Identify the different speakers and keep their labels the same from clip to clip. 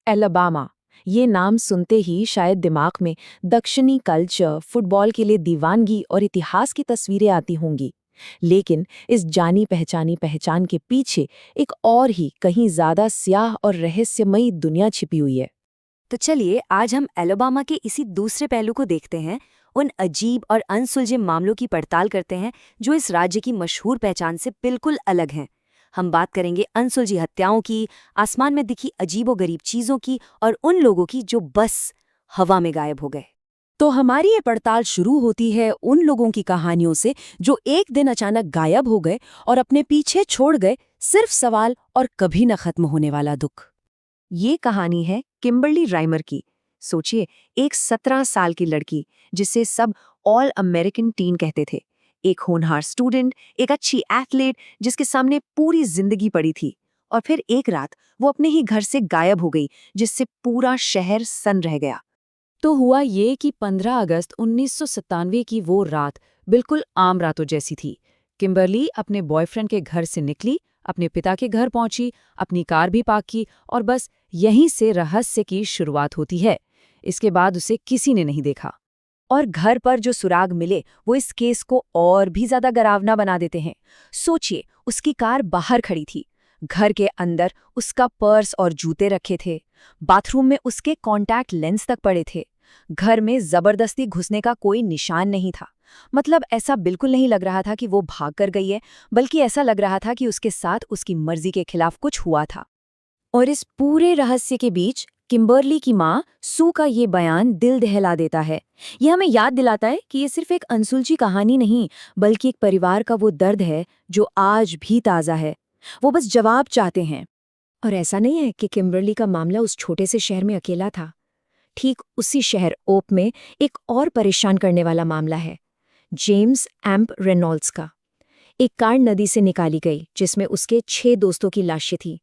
Speaker 1: Alabama. ये नाम सुनते ही शायद दिमाग में दक्षिणी कल्चर, फुटबॉल के लिए दीवानगी और इतिहास की तस्वीरें आती होंगी। लेकिन इस जानी पहचानी पहचान के पीछे एक और ही कहीं ज्यादा स्याह और रहस्यमयी दुनिया छिपी हुई है।
Speaker 2: तो चलिए आज हम एलाबामा के इसी दूसरे पहलू को देखते हैं, उन अजीब और अनसुलझे मामलों की पड़ताल करते हैं जो इस राज्य की मशहूर पहचान से बिल्कुल अलग हैं। हम बात करेंगे अनसुलझी हत्याओं की, आसमान में दिखी अजीबोगरीब चीजों की और उन लोगों की जो बस हवा में गायब हो गए।
Speaker 1: तो हमारी ये पड़ताल शुरू होती है उन लोगों की कहानियों से जो एक दिन अचानक गायब हो गए और अपने पीछे छोड़ गए सिर्फ सवाल और कभी न खत्म होने वाला दुख। ये कहानी है किम्बरली राइमर की। सोचिए, एक 17 साल की लड़की जिसे सब ऑल अमेरिकन टीन कहते थे, एक होनहार स्टूडेंट, एक अच्छी एथलीट जिसके सामने पूरी जिंदगी पड़ी थी, और फिर एक रात वो अपने ही घर से गायब हो गई, जिससे पूरा शहर सन्न रह गया। तो हुआ ये कि 15 अगस्त 1997 की वो रात बिल्कुल आम रातों जैसी थी। किम्बरली अपने बॉयफ्रेंड के घर से निकली, अपने पिता के घर पहुंची, अपनी कार भी पार्क की, और बस यहीं से रहस्य की शुरुआत होती है। इसके बाद उसे किसी ने नहीं देखा। और घर पर जो सुराग मिले वो इस केस को और भी ज्यादा डरावना बना देते हैं। सोचिए, उसकी कार बाहर खड़ी थी, घर के अंदर उसका पर्स और जूते रखे थे, बाथरूम में उसके कॉन्टैक्ट लेंस तक पड़े थे, घर में जबरदस्ती घुसने का कोई निशान नहीं था। मतलब ऐसा बिल्कुल नहीं लग रहा था कि वो भाग कर गई है, बल्कि ऐसा लग रहा था कि उसके साथ उसकी मर्जी के खिलाफ कुछ हुआ था। और इस पूरे रहस्य के बीच किम्बरली की माँ सू का ये बयान दिल दहला देता है। यह हमें याद दिलाता है कि ये सिर्फ एक अनसुलझी कहानी नहीं, बल्कि एक परिवार का वो दर्द है जो आज भी ताज़ा है। वो बस जवाब चाहते हैं। और ऐसा नहीं है कि किम्बरली का मामला उस छोटे से शहर में अकेला था। ठीक उसी शहर ओप में एक और परेशान करने वाला मामला है, जेम्स एम्प रेनॉल्ड्स का। एक कार नदी से निकाली गई जिसमें उसके 6 दोस्तों की लाशें थीं,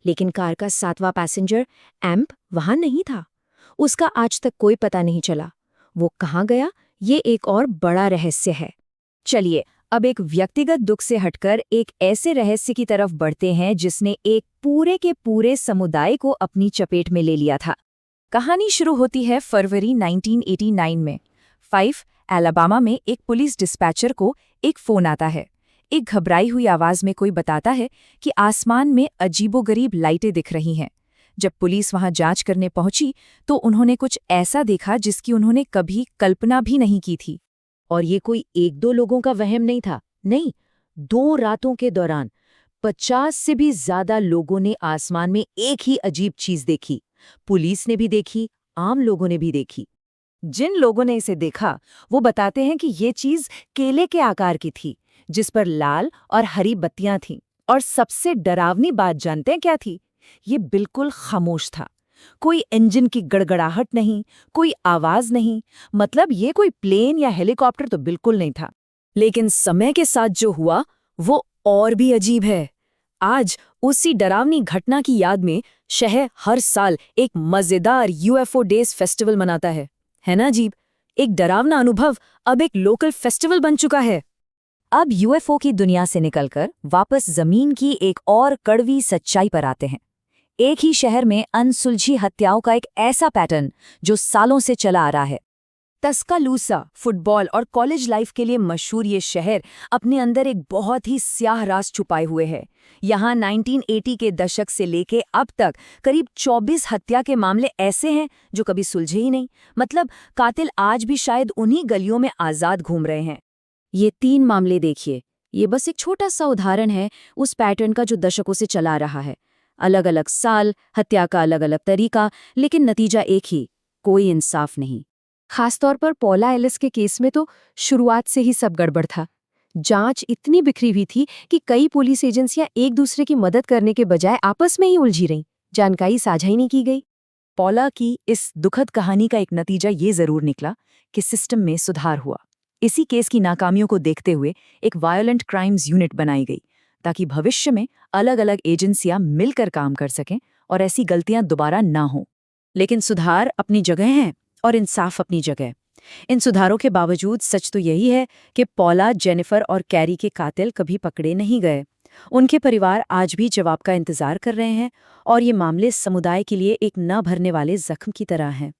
Speaker 1: लेकिन कार का 7वां पैसेंजर एम्प वहां नहीं था। उसका आज तक कोई पता नहीं चला। वो कहाँ गया, ये एक और बड़ा रहस्य है। चलिए अब एक व्यक्तिगत दुख से हटकर एक ऐसे रहस्य की तरफ बढ़ते हैं जिसने एक पूरे के पूरे समुदाय को अपनी चपेट में ले लिया था। कहानी शुरू होती है फरवरी 1989 में। 5 एलाबामा में एक पुलिस डिस्पैचर को एक फोन आता है। एक घबराई हुई आवाज में कोई बताता है कि आसमान में अजीबोगरीब लाइटें दिख रही हैं। जब पुलिस वहां जांच करने पहुंची तो उन्होंने कुछ ऐसा देखा जिसकी उन्होंने कभी कल्पना भी नहीं की थी। और ये कोई 1-2 लोगों का वहम नहीं था, नहीं, 2 रातों के दौरान 50 से भी ज्यादा लोगों ने आसमान में एक ही अजीब चीज देखी। पुलिस ने भी देखी, आम लोगों ने भी देखी। जिन लोगों ने इसे देखा वो बताते हैं कि ये चीज केले के आकार की थी, जिस पर लाल और हरी बत्तियां थीं। और सबसे डरावनी बात जानते हैं क्या थी? ये बिल्कुल खामोश था। कोई इंजन की गड़गड़ाहट नहीं, कोई आवाज नहीं। मतलब ये कोई प्लेन या हेलीकॉप्टर तो बिल्कुल नहीं था। लेकिन समय के साथ जो हुआ वो और भी अजीब है। आज उसी डरावनी घटना की याद में शहर हर साल एक मजेदार यूएफओ डेज फेस्टिवल मनाता है ना अजीब? एक डरावना अनुभव अब एक लोकल फेस्टिवल बन चुका है। अब यूएफओ की दुनिया से निकलकर वापस जमीन की एक और कड़वी सच्चाई पर आते हैं। एक ही शहर में अनसुलझी हत्याओं का एक ऐसा पैटर्न जो सालों से चला आ रहा है। तस्कालूसा फुटबॉल और कॉलेज लाइफ के लिए मशहूर ये शहर अपने अंदर एक बहुत ही स्याह राज छुपाए हुए है। यहाँ 1980 के दशक से लेके अब तक करीब 24 हत्या के मामले ऐसे हैं जो कभी सुलझे ही नहीं। मतलब कातिल आज भी शायद उन्हीं गलियों में आज़ाद घूम रहे हैं। ये 3 मामले देखिए, ये बस एक छोटा सा उदाहरण है उस पैटर्न का जो दशकों से चला रहा है। अलग अलग साल, हत्या का अलग अलग तरीका, लेकिन नतीजा एक ही, कोई इंसाफ नहीं। खासतौर पर पॉला एलिस के केस में तो शुरुआत से ही सब गड़बड़ था। जांच इतनी बिखरी हुई थी कि कई पुलिस एजेंसियां एक दूसरे की मदद करने के बजाय आपस में ही उलझी रहीं, जानकारी साझा ही नहीं की गई। पॉला की इस दुखद कहानी का एक नतीजा ये जरूर निकला कि सिस्टम में सुधार हुआ। इसी केस की नाकामियों को देखते हुए एक वायलेंट क्राइम्स यूनिट बनाई गई, ताकि भविष्य में अलग अलग एजेंसियां मिलकर काम कर सकें और ऐसी गलतियां दोबारा ना हों। लेकिन सुधार अपनी जगह हैं और इंसाफ अपनी जगह। इन सुधारों के बावजूद सच तो यही है कि पॉला, जेनिफर और कैरी के कातिल कभी पकड़े नहीं गए। उनके परिवार आज भी जवाब का इंतजार कर रहे हैं और ये मामले समुदाय के लिए एक न भरने वाले जख्म की तरह हैं।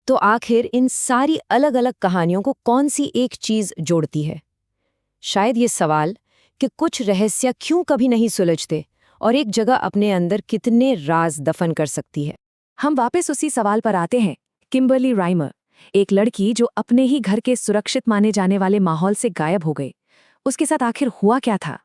Speaker 1: तो आखिर इन सारी अलग अलग कहानियों को कौन सी एक चीज जोड़ती है? शायद ये सवाल कि कुछ रहस्य क्यों कभी नहीं सुलझते और एक जगह अपने अंदर कितने राज दफन कर सकती है। हम वापस उसी सवाल पर आते हैं। किम्बर्ली राइमर, एक लड़की जो अपने ही घर के सुरक्षित माने जाने वाले माहौल से गायब हो गई, उसके साथ आखिर हुआ क्या था?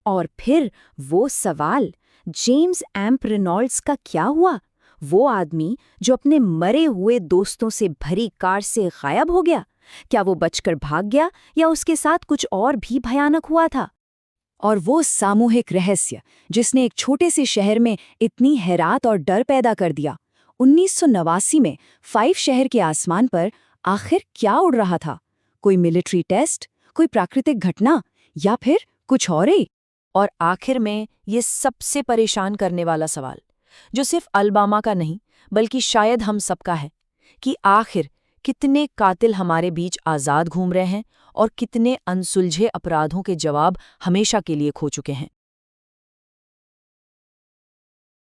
Speaker 2: और फिर वो सवाल, जेम्स एम्प रेनॉल्ड्स का क्या हुआ? वो आदमी जो अपने मरे हुए दोस्तों से भरी कार से गायब हो गया, क्या वो बचकर भाग गया या उसके साथ कुछ और भी भयानक हुआ था?
Speaker 1: और वो सामूहिक रहस्य जिसने एक छोटे से शहर में इतनी हैरात और डर पैदा कर दिया। 1989 में 5 शहर के आसमान पर आखिर क्या उड़ रहा था? कोई मिलिट्री टेस्ट, कोई प्राकृतिक घटना या फिर कुछ और ही?
Speaker 2: और आखिर में ये सबसे परेशान करने वाला सवाल, जो सिर्फ अलबामा का नहीं बल्कि शायद हम सबका है, कि आखिर कितने कातिल हमारे बीच आज़ाद घूम रहे हैं और कितने अनसुलझे अपराधों के जवाब हमेशा के लिए खो चुके हैं।